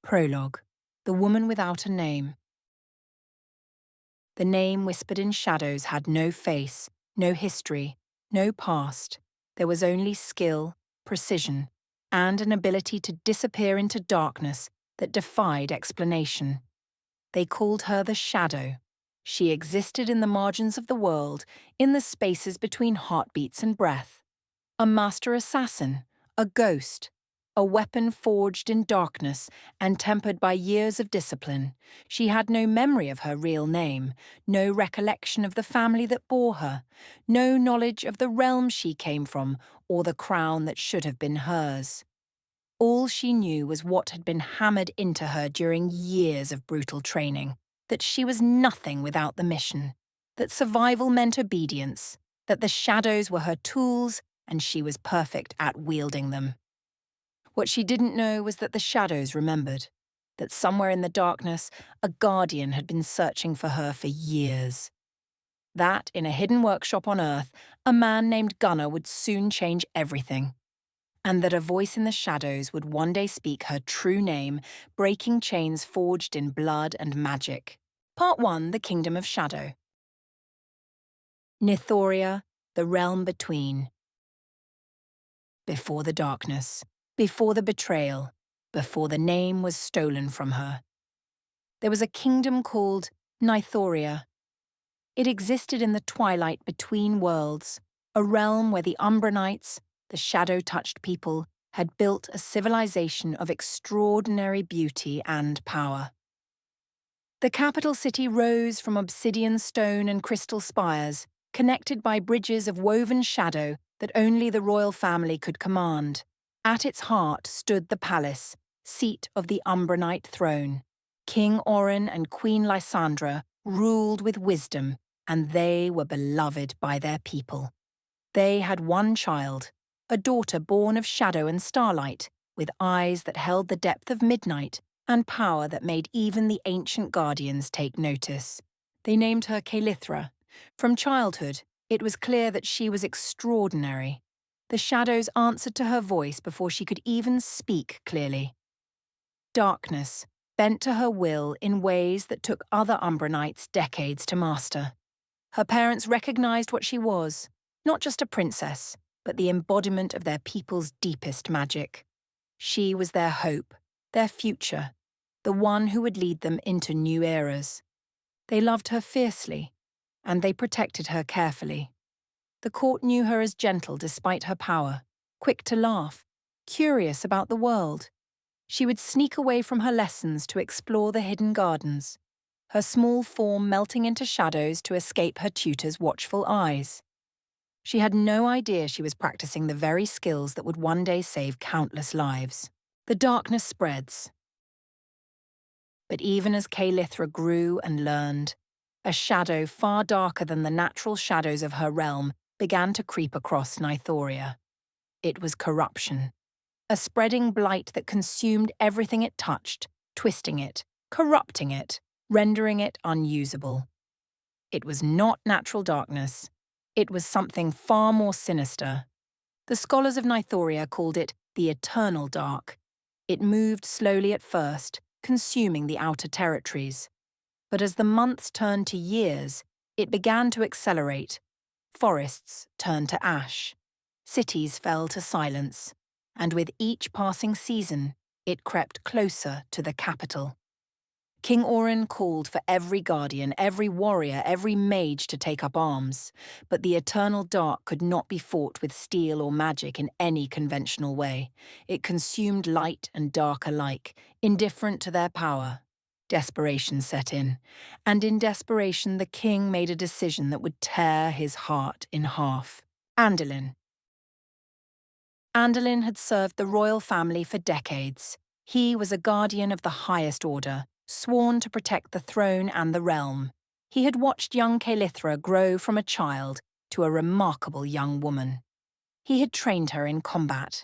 Prologue. The Woman Without a Name. The name whispered in shadows had no face, no history, no past. There was only skill, precision, and an ability to disappear into darkness that defied explanation. They called her the Shadow. She existed in the margins of the world, in the spaces between heartbeats and breath. A master assassin, a ghost, a weapon forged in darkness and tempered by years of discipline. She had no memory of her real name, no recollection of the family that bore her, no knowledge of the realm she came from or the crown that should have been hers. All she knew was what had been hammered into her during years of brutal training, that she was nothing without the mission, that survival meant obedience, that the shadows were her tools and she was perfect at wielding them. What she didn't know was that the shadows remembered, that somewhere in the darkness, a guardian had been searching for her for years. That, in a hidden workshop on Earth, a man named Gunnar would soon change everything. And that a voice in the shadows would one day speak her true name, breaking chains forged in blood and magic. Part 1, The Kingdom of Shadow. Nythoria, the realm between. Before the darkness, before the betrayal, before the name was stolen from her. There was a kingdom called Nythoria. It existed in the twilight between worlds, a realm where the Umbranites, the shadow-touched people, had built a civilization of extraordinary beauty and power. The capital city rose from obsidian stone and crystal spires, connected by bridges of woven shadow that only the royal family could command. At its heart stood the palace, seat of the Umbranite throne. King Orin and Queen Lysandra ruled with wisdom, and they were beloved by their people. They had one child, a daughter born of shadow and starlight, with eyes that held the depth of midnight and power that made even the ancient guardians take notice. They named her Kaelithra. From childhood, it was clear that she was extraordinary. The shadows answered to her voice before she could even speak clearly. Darkness bent to her will in ways that took other Umbranites decades to master. Her parents recognized what she was, not just a princess, but the embodiment of their people's deepest magic. She was their hope, their future, the one who would lead them into new eras. They loved her fiercely, and they protected her carefully. The court knew her as gentle despite her power, quick to laugh, curious about the world. She would sneak away from her lessons to explore the hidden gardens, her small form melting into shadows to escape her tutor's watchful eyes. She had no idea she was practicing the very skills that would one day save countless lives. The darkness spreads. But even as Kaelithra grew and learned, a shadow far darker than the natural shadows of her realm began to creep across Nythoria. It was corruption, a spreading blight that consumed everything it touched, twisting it, corrupting it, rendering it unusable. It was not natural darkness. It was something far more sinister. The scholars of Nythoria called it the eternal dark. It moved slowly at first, consuming the outer territories. But as the months turned to years, it began to accelerate. Forests turned to ash. Cities fell to silence. And with each passing season, it crept closer to the capital. King Orin called for every guardian, every warrior, every mage to take up arms, but the eternal dark could not be fought with steel or magic in any conventional way. It consumed light and dark alike, indifferent to their power. Desperation set in, and in desperation the king made a decision that would tear his heart in half. Andalin. Andalin had served the royal family for decades. He was a guardian of the highest order, sworn to protect the throne and the realm. He had watched young Kaelithra grow from a child to a remarkable young woman. He had trained her in combat,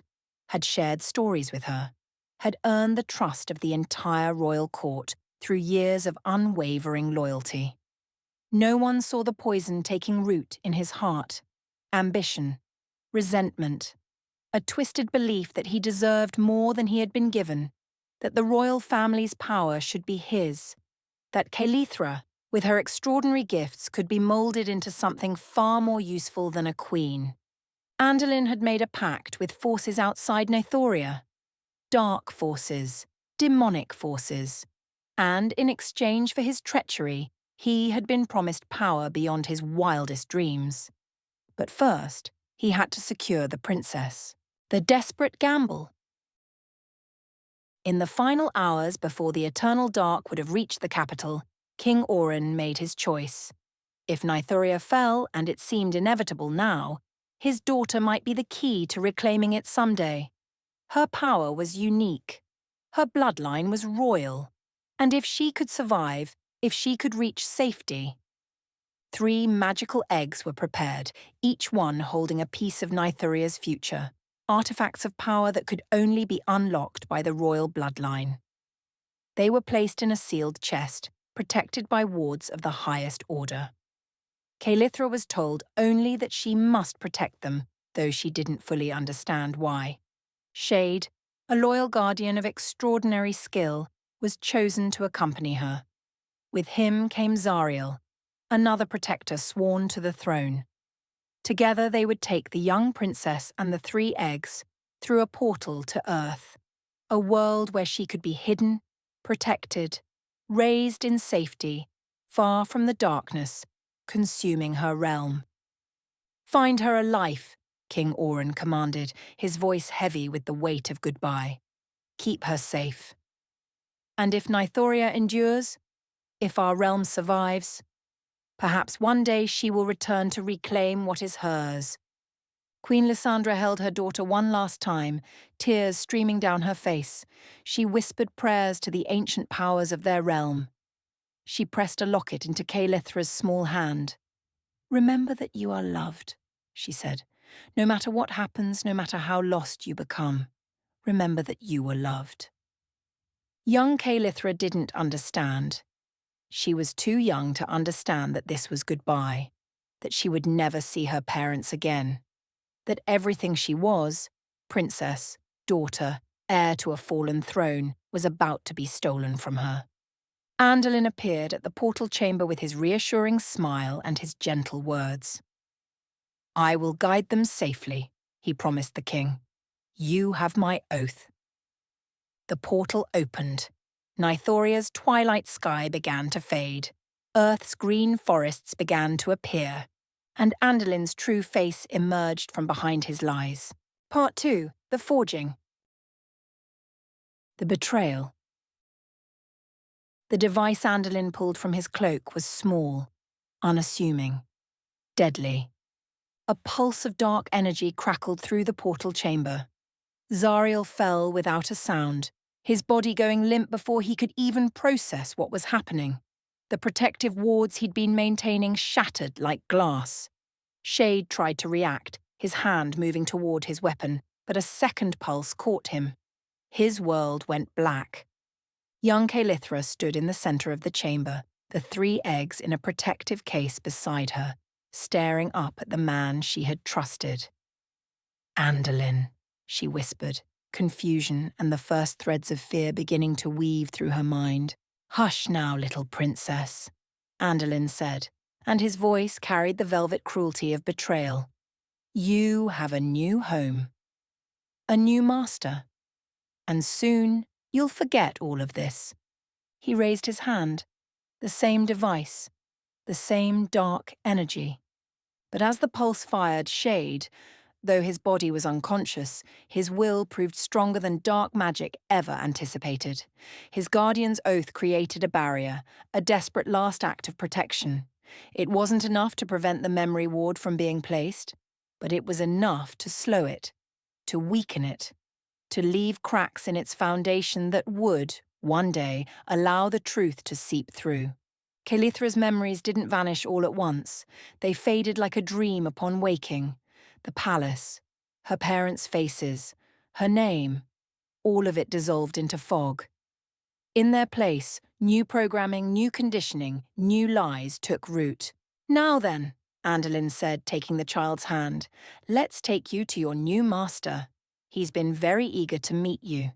had shared stories with her, had earned the trust of the entire royal court through years of unwavering loyalty. No one saw the poison taking root in his heart. Ambition, resentment, a twisted belief that he deserved more than he had been given. that the royal family's power should be his, that Kaelithra, with her extraordinary gifts, could be moulded into something far more useful than a queen. Andolin had made a pact with forces outside Nythoria, dark forces, demonic forces, and in exchange for his treachery, he had been promised power beyond his wildest dreams. But first, he had to secure the princess. The desperate gamble. In the final hours before the eternal dark would have reached the capital, King Auran made his choice. If Nythoria fell, and it seemed inevitable now, his daughter might be the key to reclaiming it someday. Her power was unique. Her bloodline was royal. And if she could survive, if she could reach safety... 3 magical eggs were prepared, each one holding a piece of Nythoria's future, artifacts of power that could only be unlocked by the royal bloodline. They were placed in a sealed chest, protected by wards of the highest order. Kaelithra was told only that she must protect them, though she didn't fully understand why. Shade, a loyal guardian of extraordinary skill, was chosen to accompany her. With him came Zariel, another protector sworn to the throne. Together they would take the young princess and the 3 eggs through a portal to Earth, a world where she could be hidden, protected, raised in safety, far from the darkness consuming her realm. "Find her a life," King Auran commanded, his voice heavy with the weight of goodbye. "Keep her safe. And if Nythoria endures, if our realm survives, perhaps one day she will return to reclaim what is hers." Queen Lysandra held her daughter one last time, tears streaming down her face. She whispered prayers to the ancient powers of their realm. She pressed a locket into Kaelithra's small hand. "Remember that you are loved," she said. "No matter what happens, no matter how lost you become, remember that you were loved." Young Kaelithra didn't understand. She was too young to understand that this was goodbye, that she would never see her parents again, that everything she was, princess, daughter, heir to a fallen throne, was about to be stolen from her. Andolin appeared at the portal chamber with his reassuring smile and his gentle words. "I will guide them safely," he promised the king. "You have my oath." The portal opened. Nythoria's twilight sky began to fade. Earth's green forests began to appear, and Andolin's true face emerged from behind his lies. Part 2. The Forging. The Betrayal. The device Andolin pulled from his cloak was small, unassuming, deadly. A pulse of dark energy crackled through the portal chamber. Zariel fell without a sound, his body going limp before he could even process what was happening. The protective wards he'd been maintaining shattered like glass. Shade tried to react, his hand moving toward his weapon, but a second pulse caught him. His world went black. Young Kaelithra stood in the center of the chamber, the 3 eggs in a protective case beside her, staring up at the man she had trusted. "Andolin," she whispered, confusion and the first threads of fear beginning to weave through her mind. "Hush now, little princess," Andolin said, and his voice carried the velvet cruelty of betrayal. "You have a new home, a new master, and soon you'll forget all of this." He raised his hand, the same device, the same dark energy. But as the pulse fired, Shade, though his body was unconscious, his will proved stronger than dark magic ever anticipated. His guardian's oath created a barrier, a desperate last act of protection. It wasn't enough to prevent the memory ward from being placed, but it was enough to slow it, to weaken it, to leave cracks in its foundation that would, one day, allow the truth to seep through. Kaelithra's memories didn't vanish all at once. They faded like a dream upon waking. The palace, her parents' faces, her name, all of it dissolved into fog. In their place, new programming, new conditioning, new lies took root. "Now then," Andolin said, taking the child's hand, "let's take you to your new master. He's been very eager to meet you."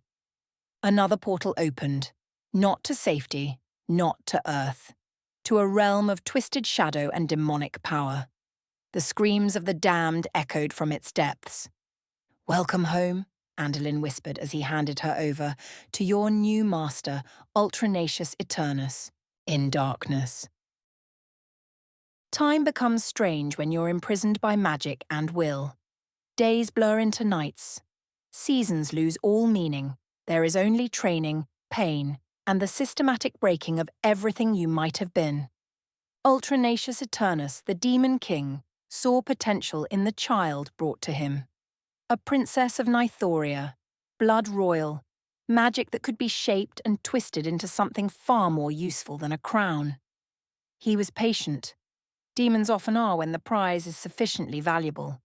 Another portal opened, not to safety, not to Earth, to a realm of twisted shadow and demonic power. The screams of the damned echoed from its depths. "Welcome home," Andolin whispered as he handed her over, "to your new master, Ultranacious Eternus, in darkness." Time becomes strange when you're imprisoned by magic and will. Days blur into nights. Seasons lose all meaning. There is only training, pain, and the systematic breaking of everything you might have been. Ultranacious Eternus, the Demon King, saw potential in the child brought to him. A princess of Nythoria, blood royal, magic that could be shaped and twisted into something far more useful than a crown. He was patient. Demons often are when the prize is sufficiently valuable.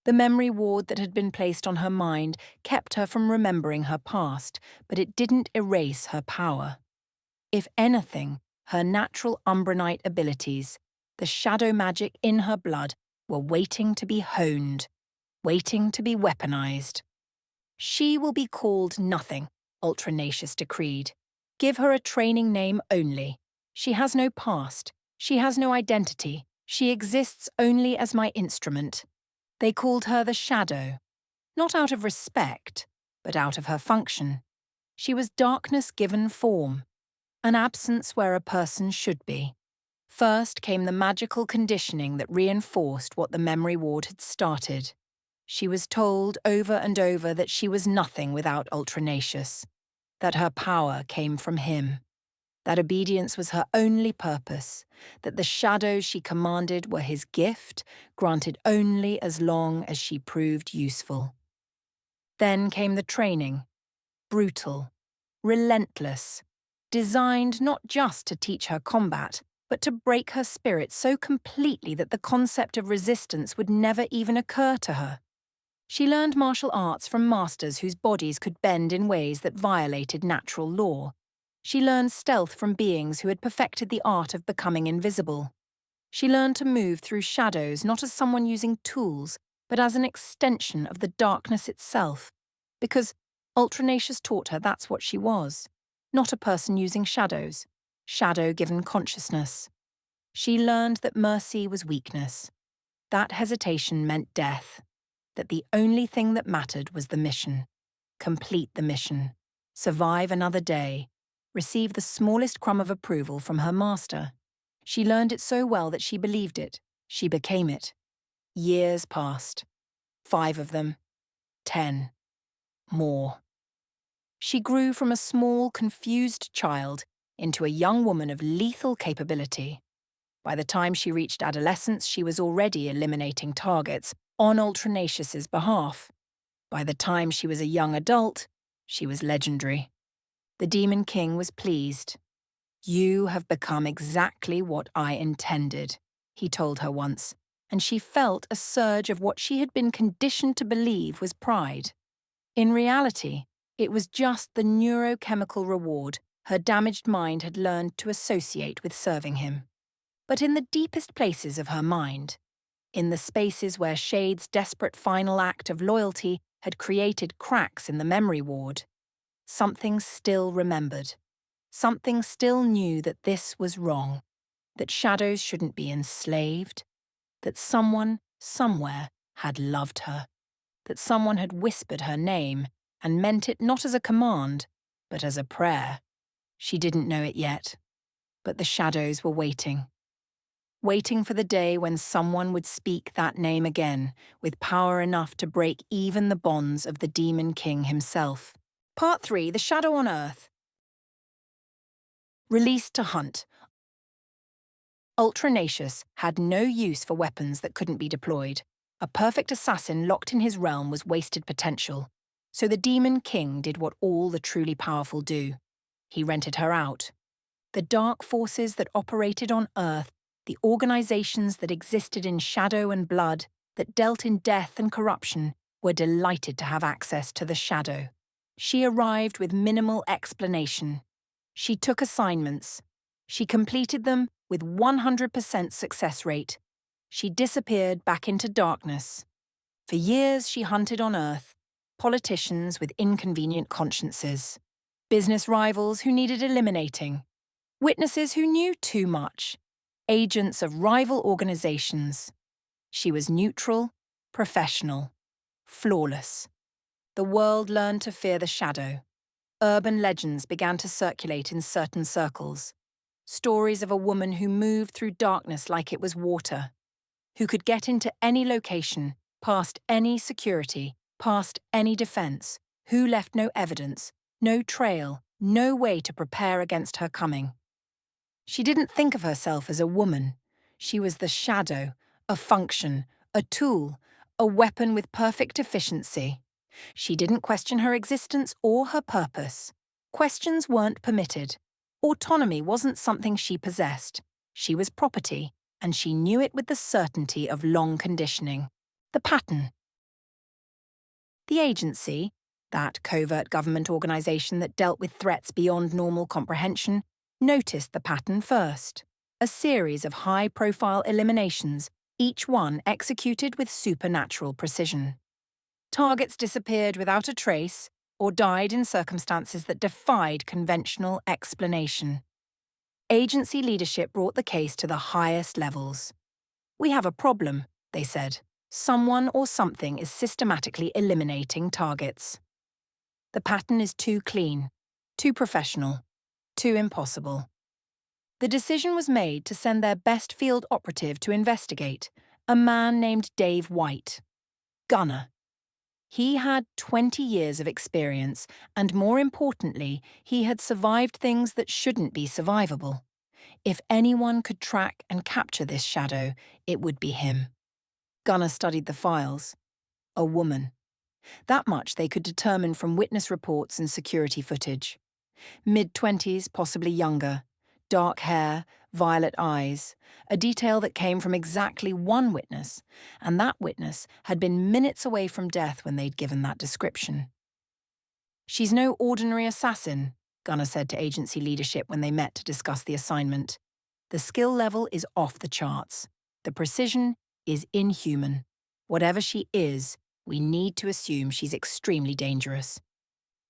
The memory ward that had been placed on her mind kept her from remembering her past, but it didn't erase her power. If anything, her natural Umbranite abilities, the shadow magic in her blood, were waiting to be honed, waiting to be weaponized. "She will be called nothing," Ultranacious decreed. "Give her a training name only. She has no past. She has no identity. She exists only as my instrument." They called her the Shadow, not out of respect, but out of her function. She was darkness given form, an absence where a person should be. First came the magical conditioning that reinforced what the memory ward had started. She was told over and over that she was nothing without Ultranacious, that her power came from him, that obedience was her only purpose, that the shadows she commanded were his gift, granted only as long as she proved useful. Then came the training, brutal, relentless, designed not just to teach her combat, but to break her spirit so completely that the concept of resistance would never even occur to her. She learned martial arts from masters whose bodies could bend in ways that violated natural law. She learned stealth from beings who had perfected the art of becoming invisible. She learned to move through shadows not as someone using tools, but as an extension of the darkness itself, because Ultranacious taught her that's what she was, not a person using shadows, shadow-given consciousness. She learned that mercy was weakness, that hesitation meant death, that the only thing that mattered was the mission. Complete the mission, survive another day, receive the smallest crumb of approval from her master. She learned it so well that she believed it. She became it. Years passed. 5 of them. 10. More. She grew from a small, confused child into a young woman of lethal capability. By the time she reached adolescence, she was already eliminating targets on Ultranacious's behalf. By the time she was a young adult, she was legendary. The Demon King was pleased. "You have become exactly what I intended," he told her once, and she felt a surge of what she had been conditioned to believe was pride. In reality, it was just the neurochemical reward her damaged mind had learned to associate with serving him. But in the deepest places of her mind, in the spaces where Shade's desperate final act of loyalty had created cracks in the memory ward, something still remembered. Something still knew that this was wrong, that shadows shouldn't be enslaved, that someone, somewhere, had loved her, that someone had whispered her name and meant it not as a command, but as a prayer. She didn't know it yet, but the shadows were waiting. Waiting for the day when someone would speak that name again, with power enough to break even the bonds of the Demon King himself. Part 3, The Shadow on Earth. Released to hunt. Ultranacious had no use for weapons that couldn't be deployed. A perfect assassin locked in his realm was wasted potential. So the Demon King did what all the truly powerful do. He rented her out. The dark forces that operated on Earth, the organizations that existed in shadow and blood, that dealt in death and corruption, were delighted to have access to the shadow. She arrived with minimal explanation. She took assignments. She completed them with 100% success rate. She disappeared back into darkness. For years she hunted on Earth, politicians with inconvenient consciences. business rivals who needed eliminating, witnesses who knew too much, agents of rival organizations. She was neutral, professional, flawless. The world learned to fear the shadow. Urban legends began to circulate in certain circles. Stories of a woman who moved through darkness like it was water, who could get into any location, past any security, past any defense, who left no evidence, no trail, no way to prepare against her coming. She didn't think of herself as a woman. She was the shadow, a function, a tool, a weapon with perfect efficiency. She didn't question her existence or her purpose. Questions weren't permitted. Autonomy wasn't something she possessed. She was property, and she knew it with the certainty of long conditioning. The pattern. The agency, that covert government organisation that dealt with threats beyond normal comprehension, noticed the pattern first. A series of high-profile eliminations, each one executed with supernatural precision. Targets disappeared without a trace or died in circumstances that defied conventional explanation. Agency leadership brought the case to the highest levels. "We have a problem," they said. "Someone or something is systematically eliminating targets. The pattern is too clean, too professional, too impossible." The decision was made to send their best field operative to investigate, a man named Dave White. Gunner. He had 20 years of experience, and more importantly, he had survived things that shouldn't be survivable. If anyone could track and capture this shadow, it would be him. Gunner studied the files. A woman. That much they could determine from witness reports and security footage. Mid-20s, possibly younger. Dark hair, violet eyes, a detail that came from exactly one witness, and that witness had been minutes away from death when they'd given that description. "She's no ordinary assassin," Gunner said to agency leadership when they met to discuss the assignment. "The skill level is off the charts. The precision is inhuman. Whatever she is, we need to assume she's extremely dangerous."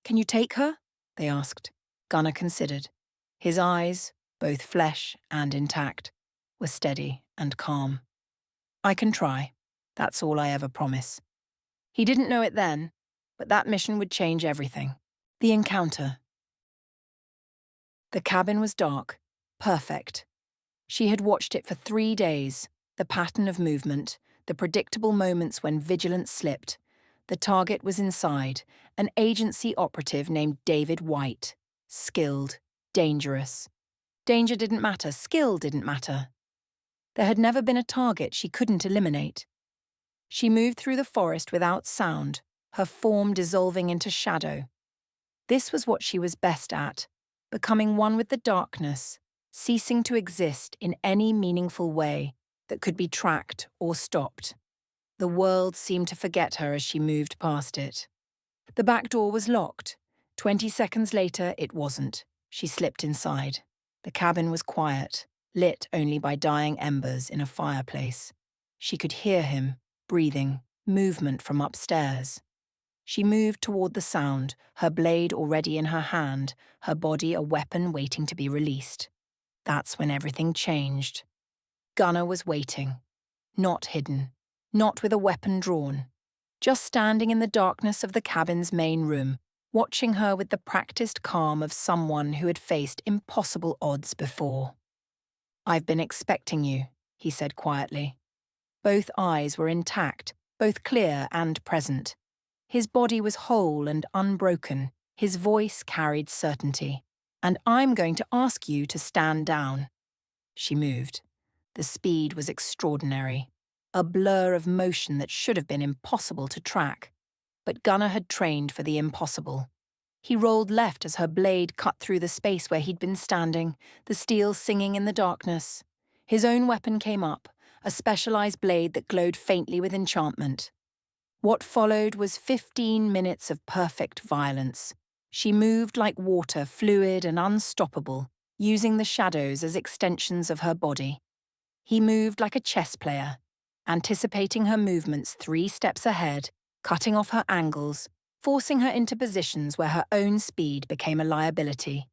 "Can you take her?" they asked. Gunner considered. His eyes, both flesh and intact, were steady and calm. "I can try. That's all I ever promise." He didn't know it then, but that mission would change everything. The encounter. The cabin was dark, perfect. She had watched it for 3 days, the pattern of movement, the predictable moments when vigilance slipped. The target was inside, an agency operative named David White. Skilled, dangerous. Danger didn't matter, skill didn't matter. There had never been a target she couldn't eliminate. She moved through the forest without sound, her form dissolving into shadow. This was what she was best at, becoming one with the darkness, ceasing to exist in any meaningful way that could be tracked or stopped. The world seemed to forget her as she moved past it. The back door was locked. 20 seconds later, it wasn't. She slipped inside. The cabin was quiet, lit only by dying embers in a fireplace. She could hear him, breathing, movement from upstairs. She moved toward the sound, her blade already in her hand, her body a weapon waiting to be released. That's when everything changed. Gunner was waiting. Not hidden. Not with a weapon drawn. Just standing in the darkness of the cabin's main room, watching her with the practiced calm of someone who had faced impossible odds before. "I've been expecting you," he said quietly. Both eyes were intact, both clear and present. His body was whole and unbroken. His voice carried certainty. "And I'm going to ask you to stand down." She moved. The speed was extraordinary. A blur of motion that should have been impossible to track. But Gunner had trained for the impossible. He rolled left as her blade cut through the space where he'd been standing, the steel singing in the darkness. His own weapon came up, a specialized blade that glowed faintly with enchantment. What followed was 15 minutes of perfect violence. She moved like water, fluid and unstoppable, using the shadows as extensions of her body. He moved like a chess player, anticipating her movements 3 steps ahead, cutting off her angles, forcing her into positions where her own speed became a liability.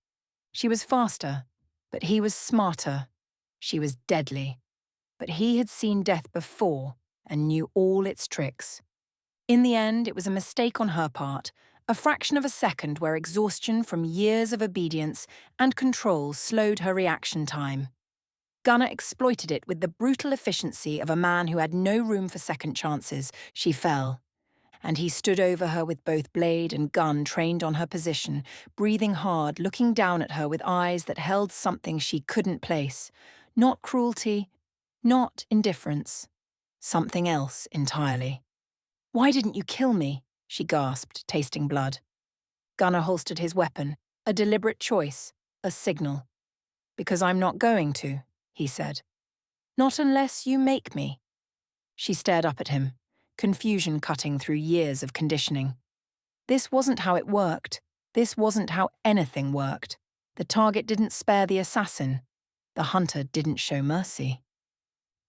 She was faster, but he was smarter. She was deadly, but he had seen death before and knew all its tricks. In the end, it was a mistake on her part, a fraction of a second where exhaustion from years of obedience and control slowed her reaction time. Gunnar exploited it with the brutal efficiency of a man who had no room for second chances. She fell, and he stood over her with both blade and gun trained on her position, breathing hard, looking down at her with eyes that held something she couldn't place. Not cruelty, not indifference. Something else entirely. "Why didn't you kill me?" she gasped, tasting blood. Gunnar holstered his weapon, a deliberate choice, a signal. "Because I'm not going to," he said. "Not unless you make me." She stared up at him, confusion cutting through years of conditioning. This wasn't how it worked. This wasn't how anything worked. The target didn't spare the assassin. The hunter didn't show mercy.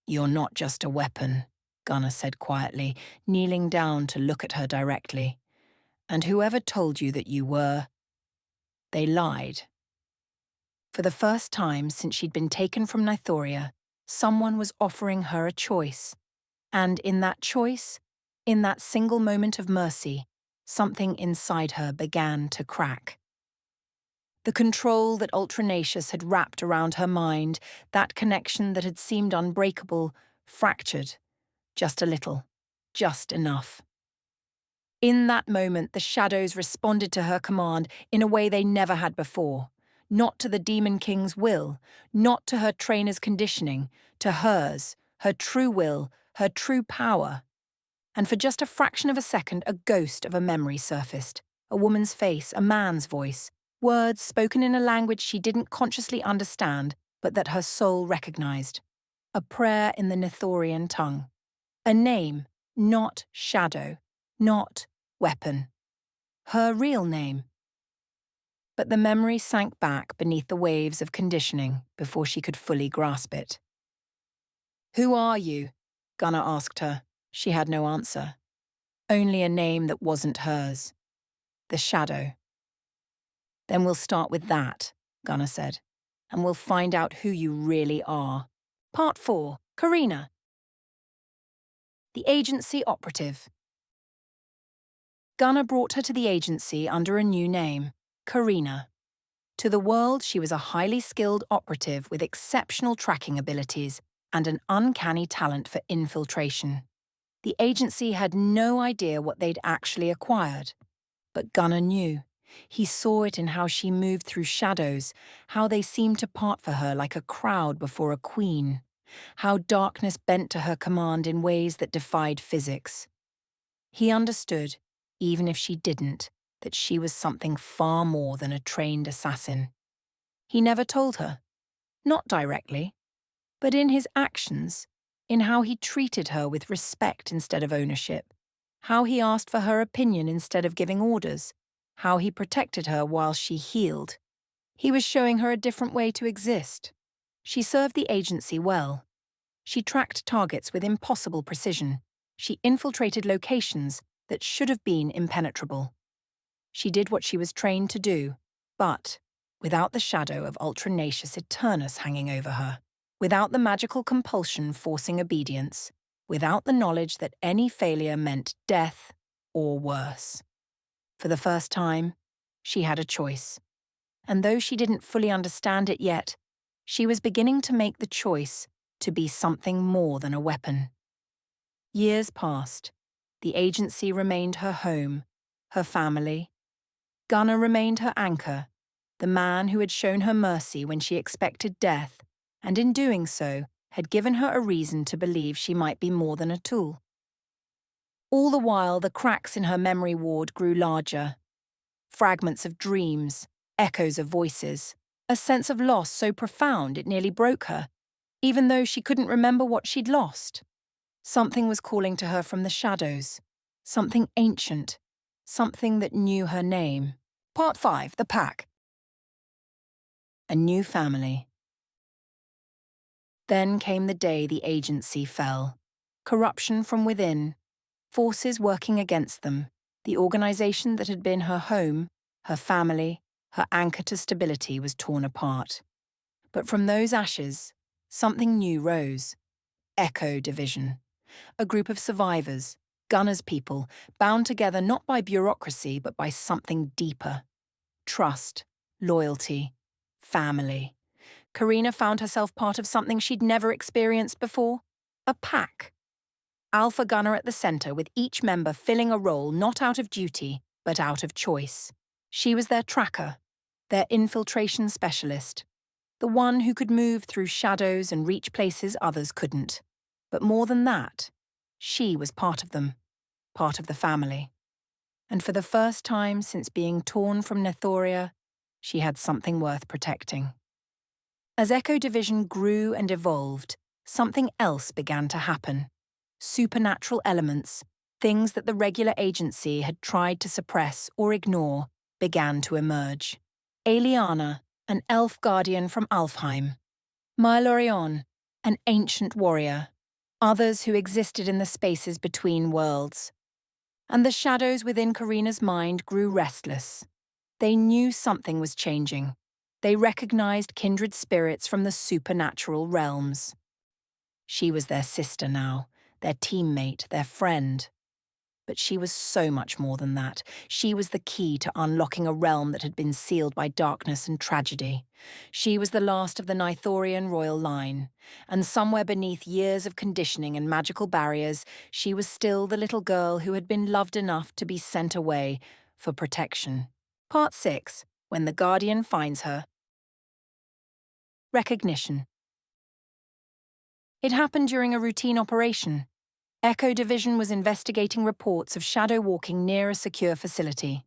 "You're not just a weapon," Gunnar said quietly, kneeling down to look at her directly. "And whoever told you that you were, they lied." For the first time since she'd been taken from Nythoria, someone was offering her a choice. And in that choice, in that single moment of mercy, something inside her began to crack. The control that Ultranacious had wrapped around her mind, that connection that had seemed unbreakable, fractured. Just a little. Just enough. In that moment, the shadows responded to her command in a way they never had before. Not to the Demon King's will, not to her trainer's conditioning, to hers, her true will, her true power. And for just a fraction of a second, a ghost of a memory surfaced. A woman's face, a man's voice, words spoken in a language she didn't consciously understand, but that her soul recognized. A prayer in the Nythorian tongue. A name, not shadow, not weapon. Her real name. But the memory sank back beneath the waves of conditioning before she could fully grasp it. "Who are you?" Gunnar asked her. She had no answer. Only a name that wasn't hers. The shadow. "Then we'll start with that," Gunnar said, "and we'll find out who you really are." Part 4. Karina. The agency operative. Gunnar brought her to the agency under a new name, Karina. To the world, she was a highly skilled operative with exceptional tracking abilities and an uncanny talent for infiltration. The agency had no idea what they'd actually acquired. But Gunnar knew. He saw it in how she moved through shadows, how they seemed to part for her like a crowd before a queen, how darkness bent to her command in ways that defied physics. He understood, even if she didn't, that she was something far more than a trained assassin. He never told her. Not directly, but in his actions, in how he treated her with respect instead of ownership, how he asked for her opinion instead of giving orders, how he protected her while she healed. He was showing her a different way to exist. She served the agency well. She tracked targets with impossible precision. She infiltrated locations that should have been impenetrable. She did what she was trained to do, but without the shadow of Ultranacious Eternus hanging over her, without the magical compulsion forcing obedience, without the knowledge that any failure meant death or worse. For the first time, she had a choice. And though she didn't fully understand it yet, she was beginning to make the choice to be something more than a weapon. Years passed. The agency remained her home, her family. Gunnar remained her anchor, the man who had shown her mercy when she expected death, and in doing so, had given her a reason to believe she might be more than a tool. All the while, the cracks in her memory ward grew larger. Fragments of dreams, echoes of voices, a sense of loss so profound it nearly broke her, even though she couldn't remember what she'd lost. Something was calling to her from the shadows, something ancient, something that knew her name. Part 5. The Pack. A new family. Then came the day the agency fell. Corruption from within, forces working against them, The organization that had been her home, her family, her anchor to stability was torn apart. But from those ashes, something new rose. Echo Division. A group of survivors, Gunners people, bound together not by bureaucracy but by something deeper. Trust, loyalty, family. Karina found herself part of something she'd never experienced before. A pack. Alpha Gunner at the center, with each member filling a role not out of duty, but out of choice. She was their tracker, their infiltration specialist, the one who could move through shadows and reach places others couldn't. But more than that, she was part of them, part of the family. And for the first time since being torn from Nythoria, she had something worth protecting. As Echo Division grew and evolved, something else began to happen. Supernatural elements, things that the regular agency had tried to suppress or ignore, began to emerge. Aeliana, an elf guardian from Alfheim. Mylorion, an ancient warrior. Others who existed in the spaces between worlds. And the shadows within Karina's mind grew restless. They knew something was changing. They recognized kindred spirits from the supernatural realms. She was their sister now, their teammate, their friend. But she was so much more than that. She was the key to unlocking a realm that had been sealed by darkness and tragedy. She was the last of the Nythorian royal line, and somewhere beneath years of conditioning and magical barriers, she was still the little girl who had been loved enough to be sent away for protection. Part 6. When the Guardian finds her. Recognition. It happened during a routine operation. Echo Division was investigating reports of shadow walking near a secure facility.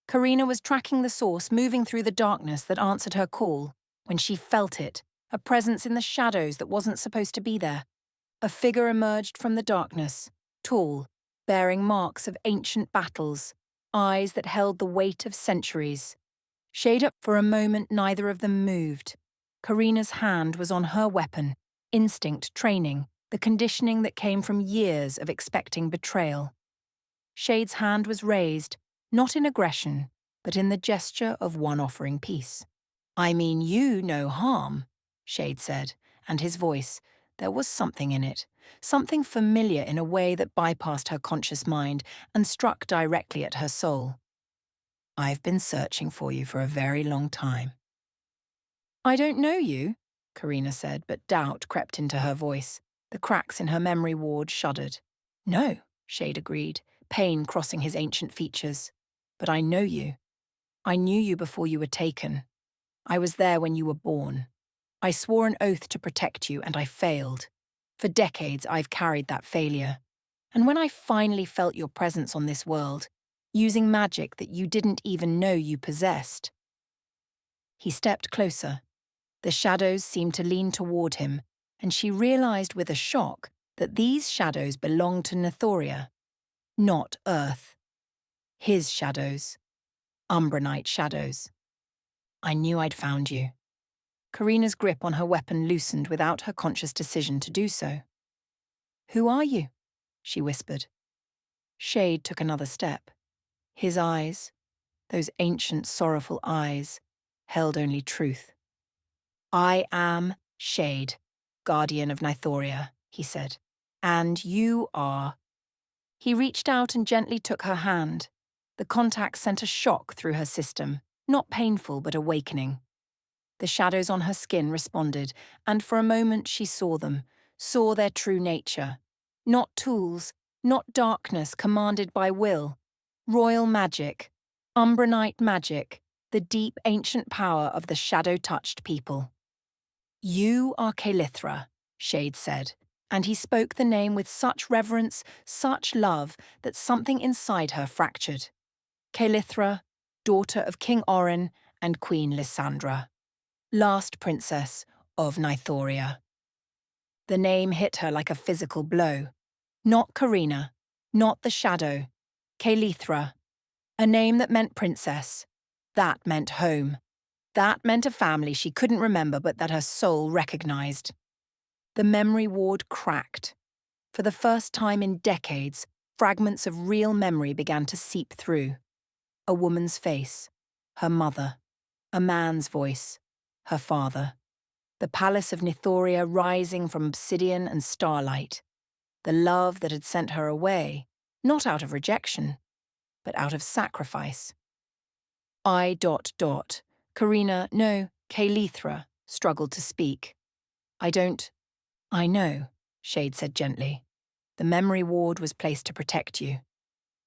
Karina was tracking the source moving through the darkness that answered her call, when she felt it, a presence in the shadows that wasn't supposed to be there. A figure emerged from the darkness, tall, bearing marks of ancient battles, eyes that held the weight of centuries. Shade up for a moment, neither of them moved. Karina's hand was on her weapon, instinct training, the conditioning that came from years of expecting betrayal. Shade's hand was raised, not in aggression, but in the gesture of one offering peace. "I mean you no harm," Shade said, and his voice, there was something in it, something familiar in a way that bypassed her conscious mind and struck directly at her soul. "I've been searching for you for a very long time." "I don't know you," Karina said, but doubt crept into her voice. The cracks in her memory ward shuddered. "No," Shade agreed, pain crossing his ancient features. "But I know you. I knew you before you were taken. I was there when you were born. I swore an oath to protect you, and I failed. For decades, I've carried that failure. And when I finally felt your presence on this world, using magic that you didn't even know you possessed." He stepped closer. The shadows seemed to lean toward him, and she realized with a shock that these shadows belonged to Nythoria, not Earth. His shadows. Umbranite shadows. "I knew I'd found you." Karina's grip on her weapon loosened without her conscious decision to do so. "Who are you?" she whispered. Shade took another step. His eyes, those ancient, sorrowful eyes, held only truth. "I am Shade, Guardian of Nythoria," he said. "And you are—" He reached out and gently took her hand. The contact sent a shock through her system, not painful but awakening. The shadows on her skin responded, and for a moment she saw them, saw their true nature. Not tools, not darkness commanded by will. Royal magic, Umbranite magic, the deep ancient power of the shadow-touched people. "You are Kaelithra," Shade said, and he spoke the name with such reverence, such love, that something inside her fractured. Kaelithra, daughter of King Orin and Queen Lysandra. Last princess of Nythoria. The name hit her like a physical blow. Not Karina, not the shadow. Kaelithra. A name that meant princess. That meant home. That meant a family she couldn't remember but that her soul recognized. The memory ward cracked. For the first time in decades, Fragments of real memory began to seep through. A woman's face, her mother, a man's voice, her father. The palace of Nythoria rising from obsidian and starlight. The love that had sent her away, not out of rejection, but out of sacrifice. Karina, no, Kaelithra, struggled to speak. I know, Shade said gently. The memory ward was placed to protect you.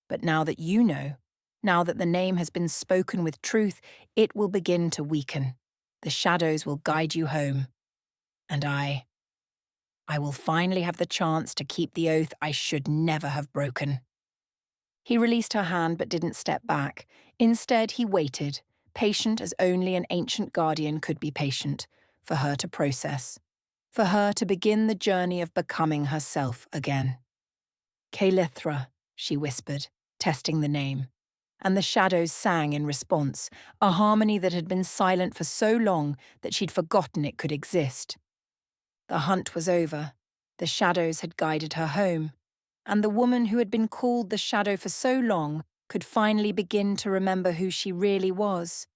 But now that you know, now that the name has been spoken with truth, it will begin to weaken. The shadows will guide you home. And I will finally have the chance to keep the oath I should never have broken. He released her hand but didn't step back. Instead, he waited, patient as only an ancient guardian could be patient, for her to process, for her to begin the journey of becoming herself again. Kaelithra, she whispered, testing the name. And the shadows sang in response, a harmony that had been silent for so long that she'd forgotten it could exist. The hunt was over. The shadows had guided her home, and the woman who had been called the Shadow for so long could finally begin to remember who she really was.